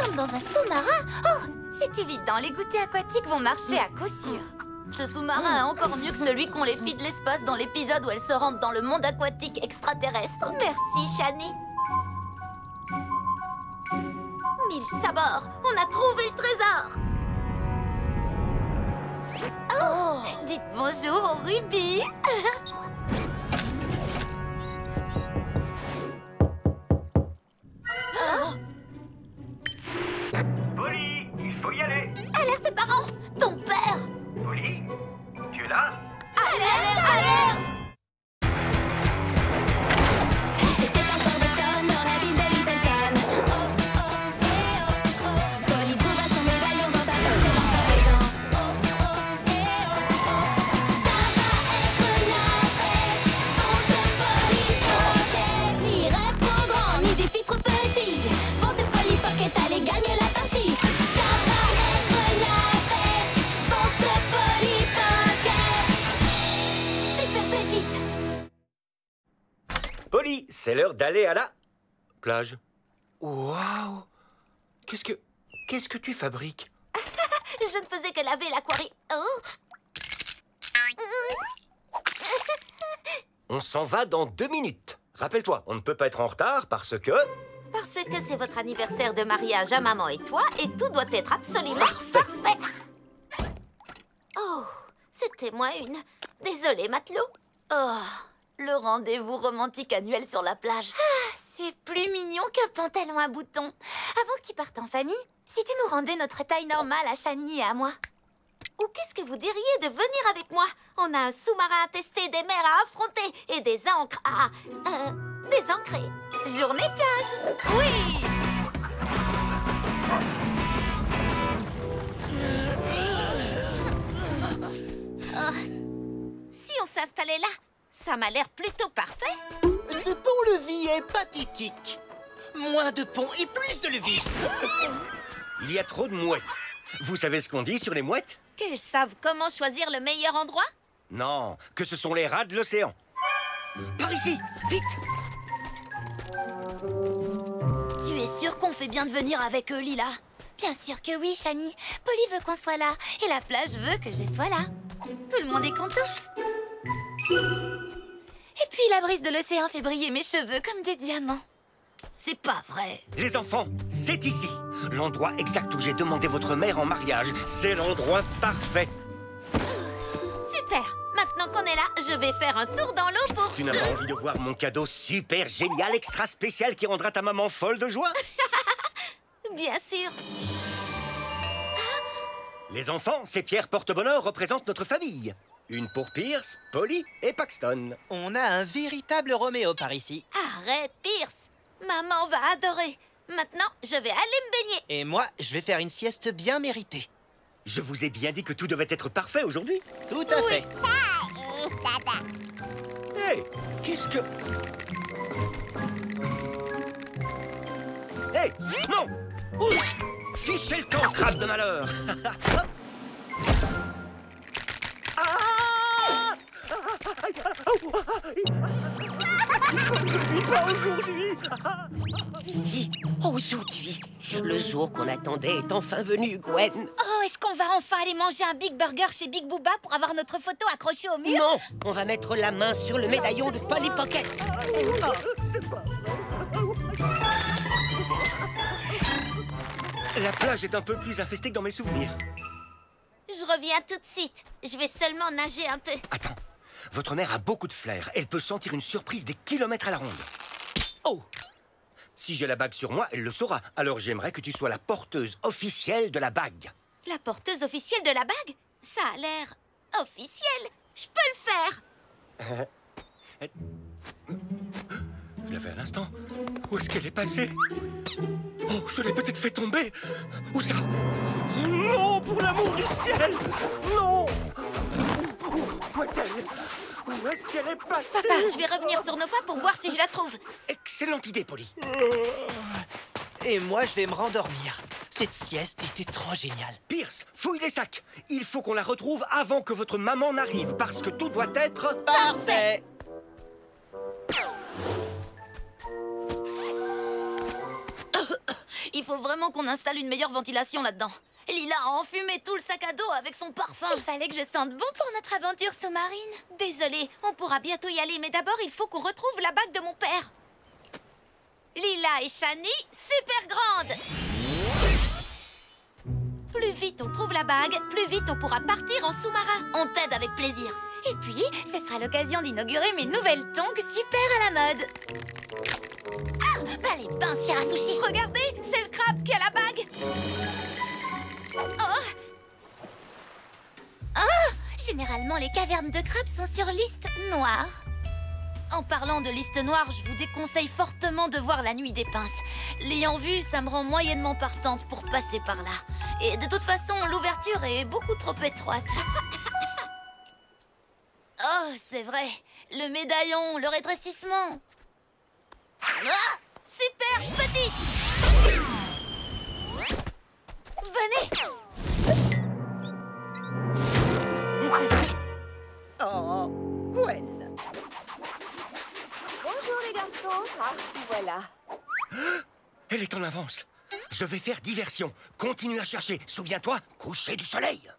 Comme dans un sous-marin? Oh, c'est évident, les goûters aquatiques vont marcher à coup sûr. Ce sous-marin est encore mieux que celui qu'ont les filles de l'espace dans l'épisode où elles se rendent dans le monde aquatique extraterrestre. Merci, Shani. 1000 sabords, on a trouvé le trésor. Oh, dites bonjour au rubis. Polly, il faut y aller. Alerte parents, ton père. Polly, tu es là? Alerte, alerte. C'était un soir d'automne dans la ville de Little Town. Oh, oh, eh, oh, oh. Polly trouva son médaillon dans ta poche et dans ta maison. Oh, oh, eh, oh, oh. Ça va être la fête. Fonce Polly Pocket. Ni rêve trop grand, ni défi trop petit. Fonce Polly Pocket, allez gagner la partie. Ça va être la fête. Fonce Polly Pocket. Super petite. Polly, c'est l'heure d'aller à la plage. Waouh! Qu'est-ce que tu fabriques? Je ne faisais que laver l'aquarium. Oh. On s'en va dans 2 minutes. Rappelle-toi, on ne peut pas être en retard parce que... Parce que c'est votre anniversaire de mariage à maman et toi, et tout doit être absolument parfait. Oh, c'était moi une. Désolée, matelot. Oh, le rendez-vous romantique annuel sur la plage. C'est plus mignon qu'un pantalon à boutons. Avant que tu partes en famille, si tu nous rendais notre taille normale à Shani et à moi. Ou qu'est-ce que vous diriez de venir avec moi? On a un sous-marin à tester, des mers à affronter et des ancres à... désancrer. Journée plage. Oui! Si on s'installait là, ça m'a l'air plutôt parfait. Ce pont-levis est pathétique. Moins de pont et plus de levis. Il y a trop de mouettes. Vous savez ce qu'on dit sur les mouettes? Qu'elles savent comment choisir le meilleur endroit? Non, que ce sont les rats de l'océan. Par ici, vite! Tu es sûre qu'on fait bien de venir avec eux, Lila? Bien sûr que oui, Shani. Polly veut qu'on soit là. Et la plage veut que je sois là. Tout le monde est content. Et puis la brise de l'océan fait briller mes cheveux comme des diamants. C'est pas vrai. Les enfants, c'est ici. L'endroit exact où j'ai demandé votre mère en mariage. C'est l'endroit parfait. Super. Maintenant qu'on est là, je vais faire un tour dans l'eau pour... Tu n'as pas envie de voir mon cadeau super génial, extra spécial qui rendra ta maman folle de joie? Bien sûr. Les enfants, ces pierres porte-bonheur représentent notre famille. Une pour Pierce, Polly et Paxton. On a un véritable Roméo par ici. Arrête, Pierce. Maman va adorer. Maintenant, je vais aller me baigner. Et moi, je vais faire une sieste bien méritée. Je vous ai bien dit que tout devait être parfait aujourd'hui. Tout à fait. Hé, qu'est-ce que... Hé, non! Ouf! Fichez le camp, crabe de malheur! Pas aujourd'hui! Si, aujourd'hui, le jour qu'on attendait est enfin venu, Gwen. Oh, est-ce qu'on va enfin aller manger un Big Burger chez Big Booba pour avoir notre photo accrochée au mur? Non, on va mettre la main sur le médaillon de Polly Pocket. C'est pas... La plage est un peu plus infestée que dans mes souvenirs. Je reviens tout de suite. Je vais seulement nager un peu. Attends, votre mère a beaucoup de flair. Elle peut sentir une surprise des kilomètres à la ronde. Oh! Si j'ai la bague sur moi, elle le saura. Alors j'aimerais que tu sois la porteuse officielle de la bague. La porteuse officielle de la bague? Ça a l'air officiel. Je peux le faire. Je l'avais à l'instant. Où est-ce qu'elle est passée? Oh, je l'ai peut-être fait tomber. Où ça? Non, pour l'amour du ciel! Non! Où est-elle? Où est-ce qu'elle est passée? Papa, je vais revenir sur nos pas pour voir si je la trouve. Excellente idée, Polly. Et moi, je vais me rendormir. Cette sieste était trop géniale. Pierce, fouille les sacs. Il faut qu'on la retrouve avant que votre maman n'arrive, parce que tout doit être... Parfait. Il faut vraiment qu'on installe une meilleure ventilation là-dedans. Lila a enfumé tout le sac à dos avec son parfum. Il fallait que je sente bon pour notre aventure sous-marine. Désolée, on pourra bientôt y aller, mais d'abord il faut qu'on retrouve la bague de mon père. Lila et Shani, super grande. Plus vite on trouve la bague, plus vite on pourra partir en sous-marin. On t'aide avec plaisir. Et puis, ce sera l'occasion d'inaugurer mes nouvelles tongs super à la mode. Ah, pas les pinces, Shirasushi. Regardez, c'est le crabe qui a la bague. Généralement, les cavernes de crabes sont sur liste noire. En parlant de liste noire, je vous déconseille fortement de voir la nuit des pinces. L'ayant vu, ça me rend moyennement partante pour passer par là. Et de toute façon, l'ouverture est beaucoup trop étroite. Oh, c'est vrai. Le médaillon, le rétrécissement. Ah, super petit. Venez. Oh, Gwen. Bonjour les garçons. Ah, voilà. Elle est en avance. Je vais faire diversion. Continue à chercher. Souviens-toi, coucher du soleil.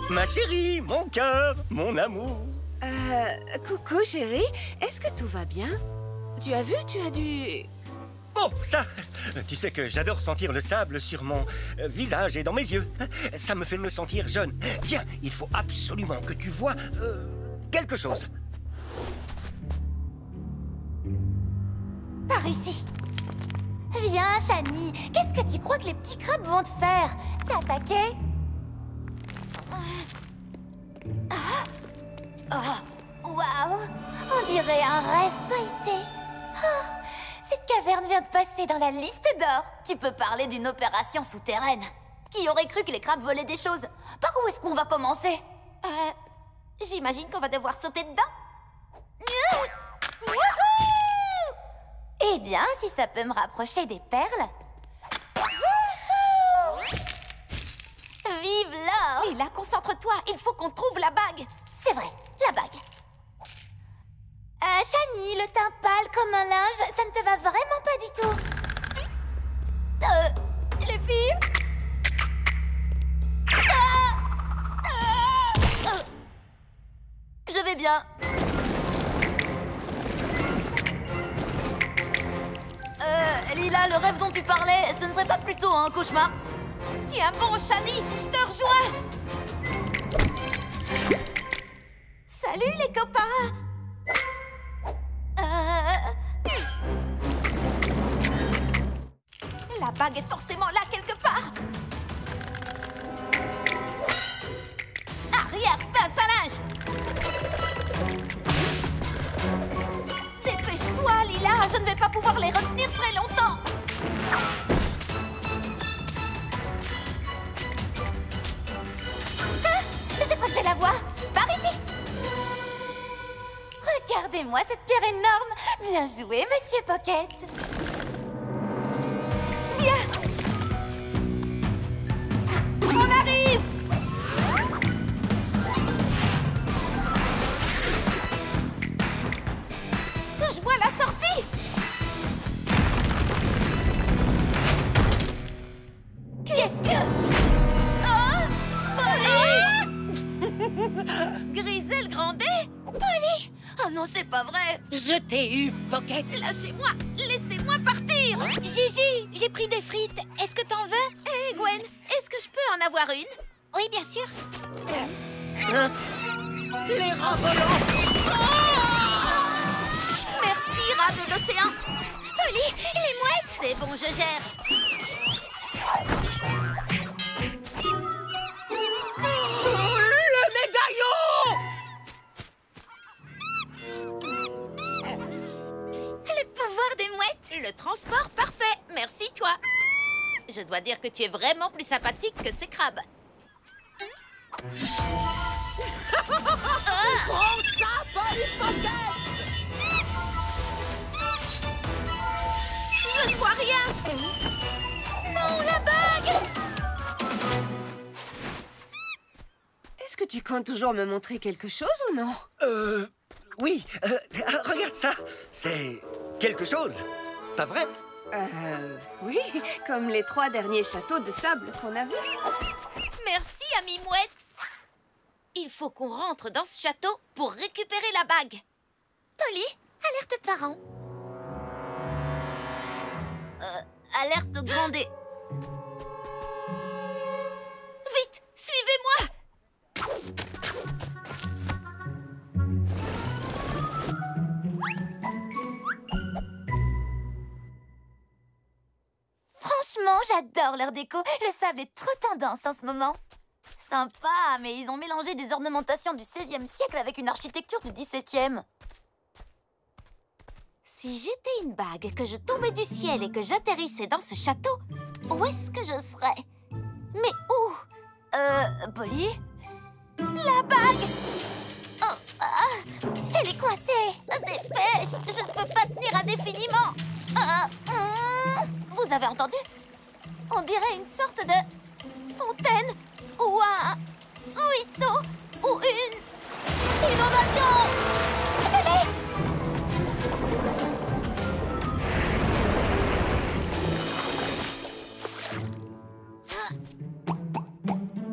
Ma chérie, mon cœur, mon amour. Coucou chérie, est-ce que tout va bien? Tu as vu, tu as dû... Oh, ça. Tu sais que j'adore sentir le sable sur mon visage et dans mes yeux. Ça me fait me sentir jeune. Viens, il faut absolument que tu vois quelque chose. Par ici. Viens, Shani. Qu'est-ce que tu crois que les petits crabes vont te faire? T'attaquer? Oh, waouh! On dirait un rêve feuilleté. Oh, cette caverne vient de passer dans la liste d'or. Tu peux parler d'une opération souterraine. Qui aurait cru que les crabes volaient des choses? Par où est-ce qu'on va commencer? J'imagine qu'on va devoir sauter dedans. Eh bien, si ça peut me rapprocher des perles... Vive l'or! Et là, concentre-toi, il faut qu'on trouve la bague. C'est vrai, la bague. Shani, le teint pâle comme un linge, ça ne te va vraiment pas du tout. Les filles? Je vais bien. Lila, le rêve dont tu parlais, ce ne serait pas plutôt un cauchemar? Tiens bon, Shani, je te rejoins. Salut les copains. La bague est forcément là quelque part. Arrière, pince à linge. Dépêche-toi, Lila, je ne vais pas pouvoir les retenir très longtemps. Je crois que je la vois. Par ici. Regardez-moi cette pierre énorme. Bien joué, Monsieur Pocket. Viens. On arrive. Je vois la sortie. Qu'est-ce que... Grisel Grandet? Polly? Oh non, c'est pas vrai. Je t'ai eu, Pocket. Lâchez-moi. Laissez-moi partir. Gigi, j'ai pris des frites. Est-ce que t'en veux? Hé, Gwen, est-ce que je peux en avoir une? Oui, bien sûr. Hein? Les rats volants. Merci, rat de l'océan. Polly, les mouettes. C'est bon, je gère. Le pouvoir des mouettes. Le transport parfait. Merci, toi. Je dois dire que tu es vraiment plus sympathique que ces crabes. Prends ça, Polly Pocket! Je ne vois rien. Non, la bague. Est-ce que tu comptes toujours me montrer quelque chose ou non? Oui, regarde ça. C'est quelque chose, pas vrai? Oui, comme les 3 derniers châteaux de sable qu'on a vus. Merci, amie mouette. Il faut qu'on rentre dans ce château pour récupérer la bague. Polly, alerte parents. Alerte grondée. Vite, suivez-moi. Franchement, j'adore leur déco. Le sable est trop tendance en ce moment. Sympa, mais ils ont mélangé des ornementations du XVIe siècle avec une architecture du XVIIe. Si j'étais une bague, que je tombais du ciel et que j'atterrissais dans ce château, où est-ce que je serais? Mais où? Polly? La bague! Oh, elle est coincée. Dépêche, je ne peux pas tenir indéfiniment. Vous avez entendu? On dirait une sorte de fontaine ou un ruisseau ou une inondation. Je l'ai.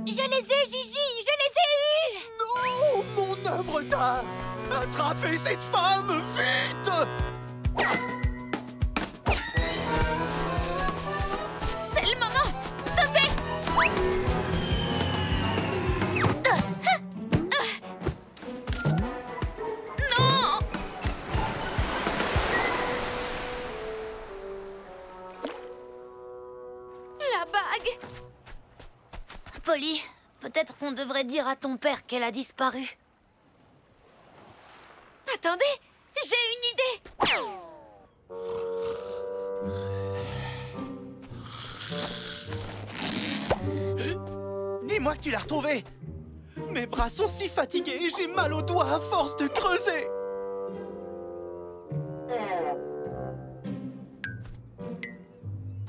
Je les ai, Gigi. Je les ai eus. Non, mon œuvre d'art! Attrapez cette femme, vite! C'est le moment. Sautez! Non! La bague! Polly, peut-être qu'on devrait dire à ton père qu'elle a disparu. Attendez, j'ai une idée! Dis-moi que tu l'as retrouvée! Mes bras sont si fatigués et j'ai mal aux doigts à force de creuser!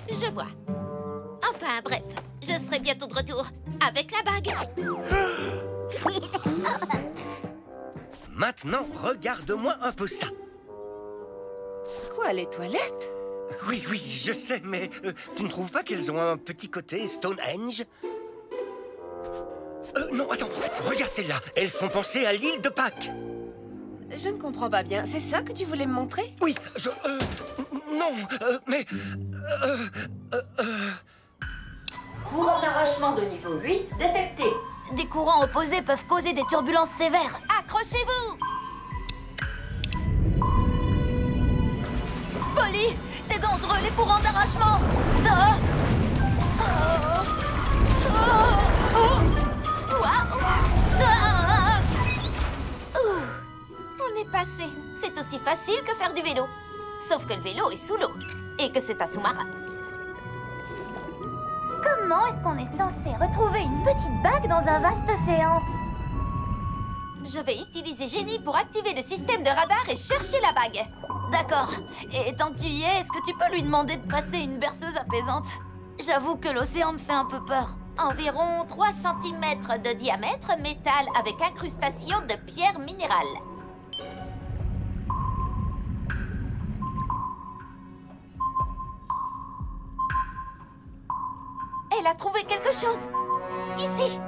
Je vois. Enfin, bref, je serai bientôt de retour avec la bague. Maintenant, regarde-moi un peu ça. Quoi, les toilettes? Oui, oui, je sais, mais tu ne trouves pas qu'elles ont un petit côté Stonehenge? Non, attends, regarde celles-là. Elles font penser à l'île de Pâques. Je ne comprends pas bien. C'est ça que tu voulais me montrer? Oui, non, mais... Courant d'arrachement de niveau 8 détecté. Des courants opposés peuvent causer des turbulences sévères. Accrochez-vous! Polly, c'est dangereux, les courants d'arrachement. On est passé. C'est aussi facile que faire du vélo. Sauf que le vélo est sous l'eau. Et que c'est un sous-marin. Comment est-ce qu'on est censé retrouver une petite bague dans un vaste océan? Je vais utiliser Génie pour activer le système de radar et chercher la bague. D'accord. Et tant que tu y es, est-ce que tu peux lui demander de passer une berceuse apaisante? J'avoue que l'océan me fait un peu peur. Environ 3 cm de diamètre, métal avec incrustation de pierres minérales. Elle a trouvé quelque chose. Ici.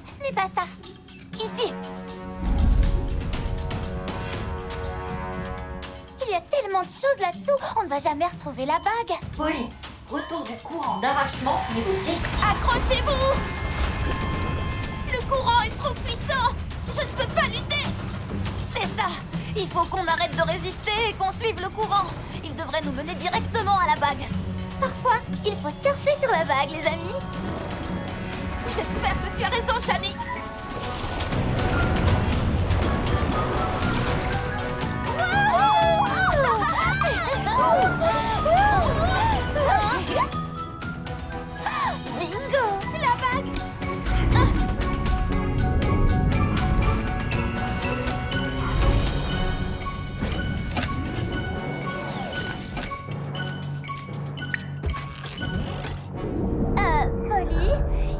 Ce n'est pas ça. Ici. Il y a tellement de choses là-dessous, on ne va jamais retrouver la bague. Polly, retour du courant d'arrachement niveau 10. Accrochez-vous! Le courant est trop puissant. Je ne peux pas lutter. C'est ça. Il faut qu'on arrête de résister et qu'on suive le courant. Il devrait nous mener directement à la bague. Parfois, il faut surfer sur la vague, les amis. J'espère que tu as raison, Shani. Bingo! La bague! Polly,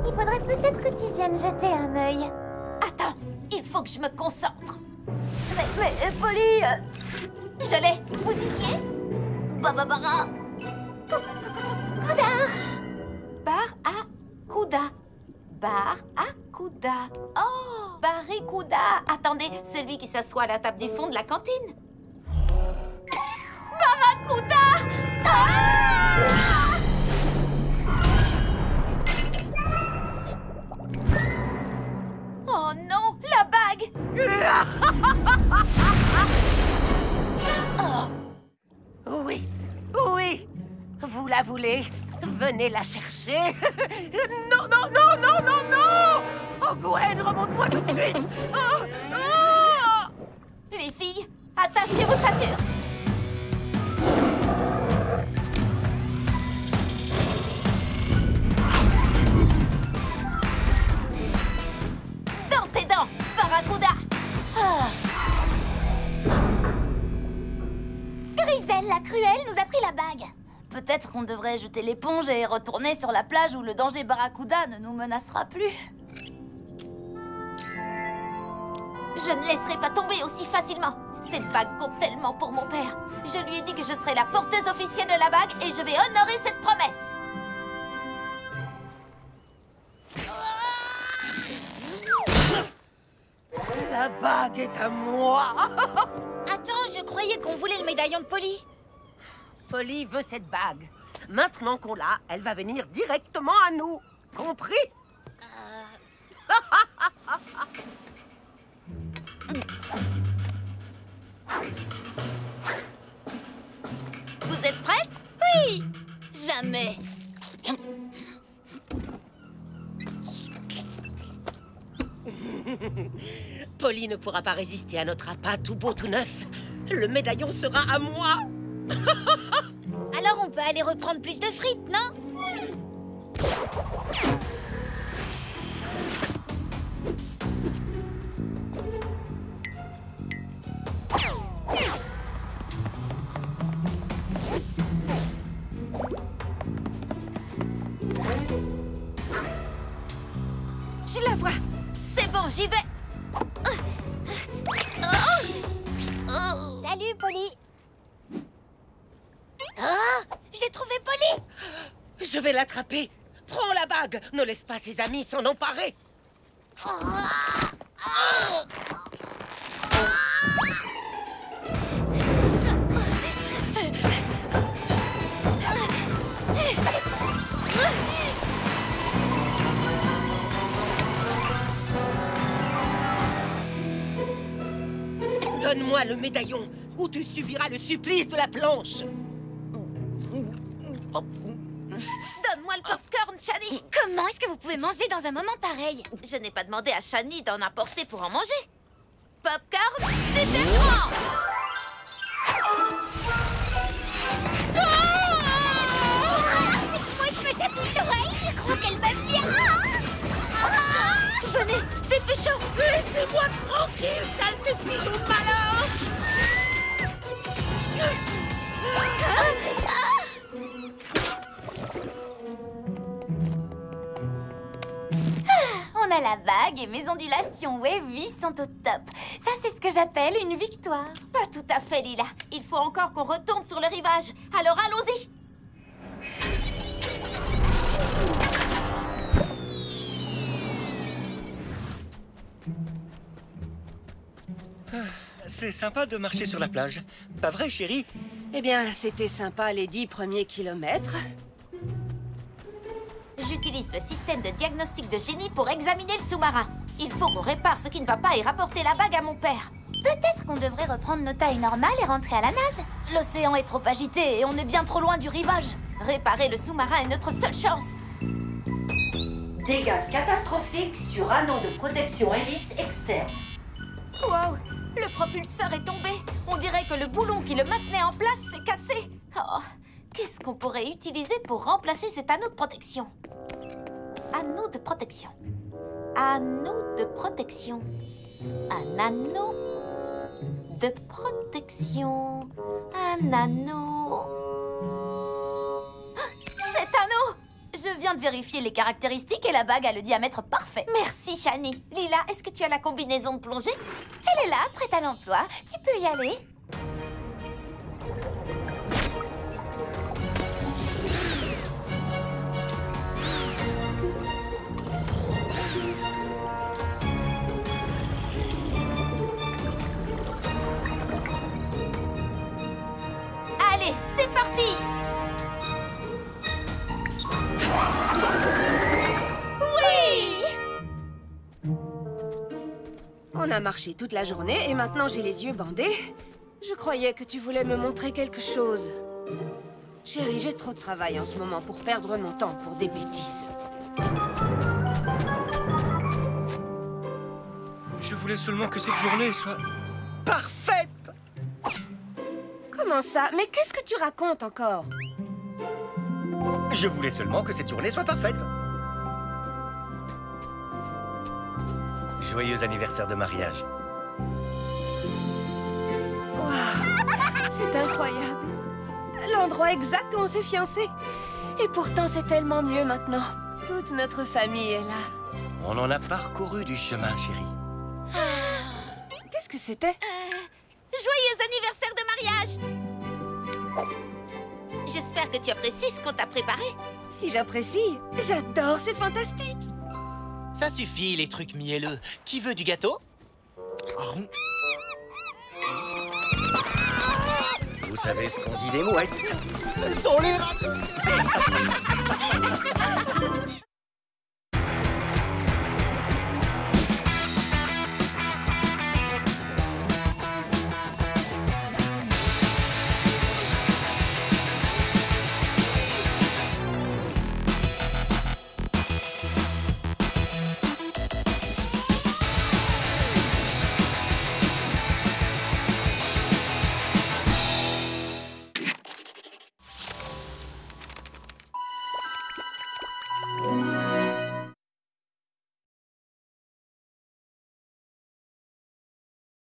il faudrait peut-être que tu viennes jeter un œil. Attends, il faut que je me concentre. Mais Polly... Je l'ai, vous disiez Bababara Kuda Barracuda. Barracuda. Oh, Barracuda. Attendez, celui qui s'assoit à la table du fond de la cantine. Barracuda. Oh non, la bague. Oui, oui. Vous la voulez? Venez la chercher. Non, non, non, non, non, non. Oh, Gwen, remonte-moi tout de suite. Oh, oh. Les filles, attachez vos ceintures. Dans tes dents, Barracuda. Griselle la cruelle nous a pris la bague. Peut-être qu'on devrait jeter l'éponge et retourner sur la plage où le danger Barracuda ne nous menacera plus. Je ne laisserai pas tomber aussi facilement. Cette bague compte tellement pour mon père. Je lui ai dit que je serai la porteuse officielle de la bague et je vais honorer cette promesse. La bague est à moi. Attends, je croyais qu'on voulait le médaillon de Polly. Polly veut cette bague. Maintenant qu'on l'a, elle va venir directement à nous. Compris? Vous êtes prête? Oui. Jamais. Polly ne pourra pas résister à notre appât tout beau tout neuf. Le médaillon sera à moi. Alors on peut aller reprendre plus de frites, non? Je la vois. C'est bon, j'y vais. Salut, Polly. Ah, j'ai trouvé Polly. Je vais l'attraper. Prends la bague. Ne laisse pas ses amis s'en emparer. Donne-moi le médaillon, ou tu subiras le supplice de la planche. Donne-moi le popcorn, Shani. Comment est-ce que vous pouvez manger dans un moment pareil? Je n'ai pas demandé à Shani d'en apporter pour en manger. Popcorn, super grand. C'est moi qui me chatouille l'oreille. Je crois qu'elle va bien. Venez, dépêchons. Laissez-moi tranquille, sale de pigeon malin. On a la bague et mes ondulations Wave 8 sont au top. Ça, c'est ce que j'appelle une victoire. Pas tout à fait, Lila. Il faut encore qu'on retourne sur le rivage. Alors allons-y. C'est sympa de marcher sur la plage. Pas vrai, chérie? Eh bien, c'était sympa les 10 premiers kilomètres. J'utilise le système de diagnostic de génie pour examiner le sous-marin. Il faut qu'on répare ce qui ne va pas et rapporter la bague à mon père. Peut-être qu'on devrait reprendre nos tailles normales et rentrer à la nage. L'océan est trop agité et on est bien trop loin du rivage. Réparer le sous-marin est notre seule chance. Dégâts catastrophiques sur anneau de protection hélice externe. Wow, le propulseur est tombé. On dirait que le boulon qui le maintenait en place s'est cassé. Oh, qu'est-ce qu'on pourrait utiliser pour remplacer cet anneau de protection? Anneau de protection. Anneau de protection. Un anneau de protection. Un anneau. Cet anneau! Je Je viens de vérifier les caractéristiques et la bague a le diamètre parfait. Merci, Shani. Lila, est-ce que tu as la combinaison de plongée? Elle est là, prête à l'emploi. Tu peux y aller. Allez, c'est parti! Oui! On a marché toute la journée et maintenant j'ai les yeux bandés. Je croyais que tu voulais me montrer quelque chose. Chérie, j'ai trop de travail en ce moment pour perdre mon temps pour des bêtises. Je voulais seulement que cette journée soit parfaite. Comment ça? Mais qu'est-ce que tu racontes encore? Je voulais seulement que cette journée soit parfaite. Joyeux anniversaire de mariage. Waouh, c'est incroyable. L'endroit exact où on s'est fiancés. Et pourtant, c'est tellement mieux maintenant. Toute notre famille est là. On en a parcouru du chemin, chérie. Qu'est-ce que c'était? Joyeux anniversaire de mariage! J'espère que tu apprécies ce qu'on t'a préparé. Si j'apprécie, j'adore, c'est fantastique. Ça suffit, les trucs mielleux. Qui veut du gâteau? Vous savez ce qu'on dit des mouettes? Elles sont les rats.